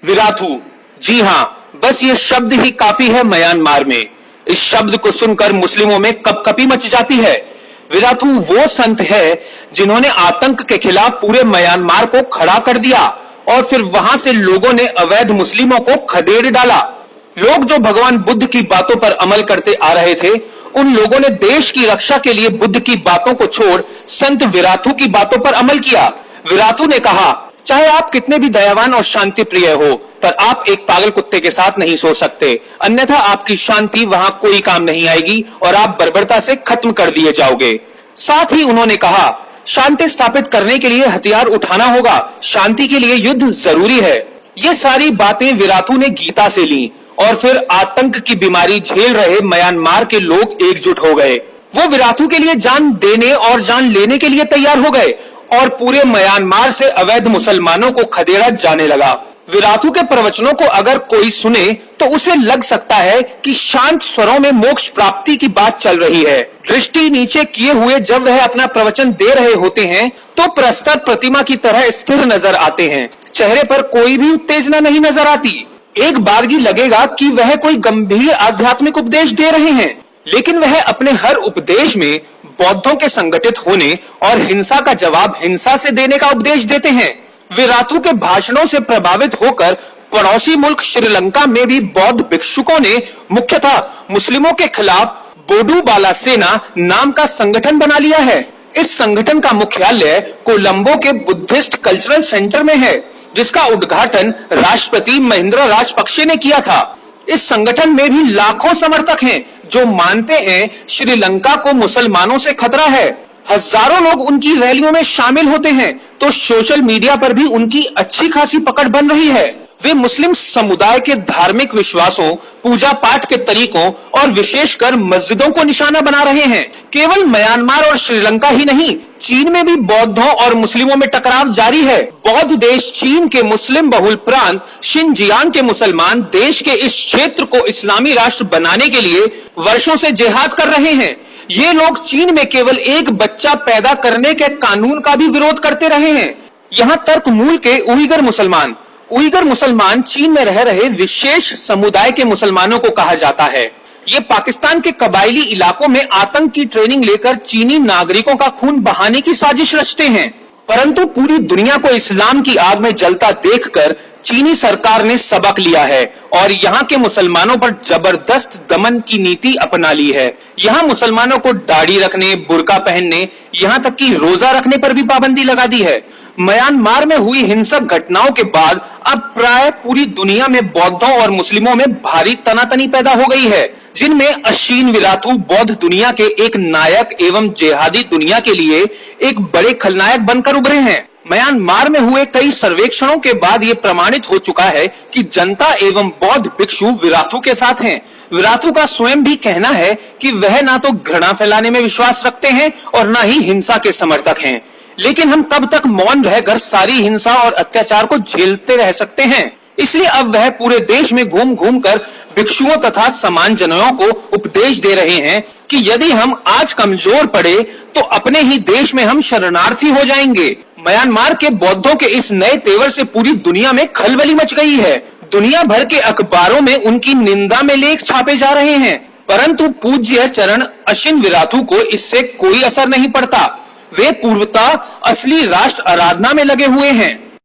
Wirathu, जी हां, बस ये शब्द ही काफी है म्यांमार में। इस शब्द को सुनकर मुस्लिमों में कपकपी मच जाती है। विराथू वो संत है जिन्होंने आतंक के खिलाफ पूरे म्यांमार को खड़ा कर दिया और फिर वहां से लोगों ने अवैध मुस्लिमों को खदेड़ डाला। लोग जो भगवान बुद्ध की बातों पर अमल करते आ रहे थे, उन लोगों ने देश की रक्षा के लिए बुद्ध की बातों को छोड़ संत विराथू की बातों पर अमल किया। विराथू ने कहा, चाहे आप कितने भी दयावान और शांति प्रिय हो, पर आप एक पागल कुत्ते के साथ नहीं सो सकते, अन्यथा आपकी शांति वहां कोई काम नहीं आएगी और आप बर्बरता से खत्म कर दिए जाओगे। साथ ही उन्होंने कहा, शांति स्थापित करने के लिए हथियार उठाना होगा, शांति के लिए युद्ध जरूरी है। ये सारी बातें विराथू ने गीता से ली और फिर आतंक की बीमारी झेल रहे म्यांमार के लोग एकजुट हो गए। वो विराथू के लिए जान देने और जान लेने के लिए तैयार हो गए और पूरे म्यांमार से अवैध मुसलमानों को खदेड़ा जाने लगा। विराथू के प्रवचनों को अगर कोई सुने तो उसे लग सकता है कि शांत स्वरों में मोक्ष प्राप्ति की बात चल रही है। दृष्टि नीचे किए हुए जब वह अपना प्रवचन दे रहे होते हैं तो प्रस्तर प्रतिमा की तरह स्थिर नजर आते हैं। चेहरे पर कोई भी उत्तेजना नहीं नजर आती। एक बारगी लगेगा कि वह कोई गंभीर आध्यात्मिक उपदेश दे रहे हैं, लेकिन वह अपने हर उपदेश में बौद्धों के संगठित होने और हिंसा का जवाब हिंसा से देने का उपदेश देते हैं। विराथू के भाषणों से प्रभावित होकर पड़ोसी मुल्क श्रीलंका में भी बौद्ध भिक्षुकों ने मुख्यतः मुस्लिमों के खिलाफ बोडू बाला सेना नाम का संगठन बना लिया है। इस संगठन का मुख्यालय कोलंबो के बुद्धिस्ट कल्चरल सेंटर में है, जिसका उद्घाटन राष्ट्रपति महिंद्रा राजपक्षे ने किया था। इस संगठन में भी लाखों समर्थक हैं जो मानते हैं श्रीलंका को मुसलमानों से खतरा है। हजारों लोग उनकी रैलियों में शामिल होते हैं तो सोशल मीडिया पर भी उनकी अच्छी खासी पकड़ बन रही है। वे मुस्लिम समुदाय के धार्मिक विश्वासों, पूजा पाठ के तरीकों और विशेषकर मस्जिदों को निशाना बना रहे हैं। केवल म्यांमार और श्रीलंका ही नहीं, चीन में भी बौद्धों और मुस्लिमों में टकराव जारी है। बौद्ध देश चीन के मुस्लिम बहुल प्रांत शिनजियांग के मुसलमान देश के इस क्षेत्र को इस्लामी राष्ट्र बनाने के लिए वर्षों से जिहाद कर रहे हैं। ये लोग चीन में केवल एक बच्चा पैदा करने के कानून का भी विरोध करते रहे हैं। यहाँ तर्क मूल के उइगर मुसलमान चीन में रह रहे विशेष समुदाय के मुसलमानों को कहा जाता है। ये पाकिस्तान के कबायली इलाकों में आतंक की ट्रेनिंग लेकर चीनी नागरिकों का खून बहाने की साजिश रचते हैं, परंतु पूरी दुनिया को इस्लाम की आग में जलता देखकर चीनी सरकार ने सबक लिया है और यहाँ के मुसलमानों पर जबरदस्त दमन की नीति अपना ली है। यहाँ मुसलमानों को दाढ़ी रखने, बुर्का पहनने, यहाँ तक कि रोजा रखने पर भी पाबंदी लगा दी है। म्यांमार में हुई हिंसक घटनाओं के बाद अब प्राय पूरी दुनिया में बौद्धों और मुस्लिमों में भारी तनातनी पैदा हो गई है, जिनमें अशीन विराथू बौद्ध दुनिया के एक नायक एवं जिहादी दुनिया के लिए एक बड़े खलनायक बनकर उभरे हैं। म्यांमार में हुए कई सर्वेक्षणों के बाद ये प्रमाणित हो चुका है कि जनता एवं बौद्ध भिक्षु विराथू के साथ हैं। विराथू का स्वयं भी कहना है कि वह ना तो घृणा फैलाने में विश्वास रखते हैं और ना ही हिंसा के समर्थक हैं, लेकिन हम कब तक मौन रहकर सारी हिंसा और अत्याचार को झेलते रह सकते हैं। इसलिए अब वह पूरे देश में घूम घूम कर भिक्षुओं तथा समान जनों को उपदेश दे रहे हैं कि यदि हम आज कमजोर पड़े तो अपने ही देश में हम शरणार्थी हो जाएंगे। म्यांमार के बौद्धों के इस नए तेवर से पूरी दुनिया में खलबली मच गई है। दुनिया भर के अखबारों में उनकी निंदा में लेख छापे जा रहे हैं, परंतु पूज्य चरण अशीन विराथू को इससे कोई असर नहीं पड़ता। वे पूर्वतः असली राष्ट्र आराधना में लगे हुए हैं।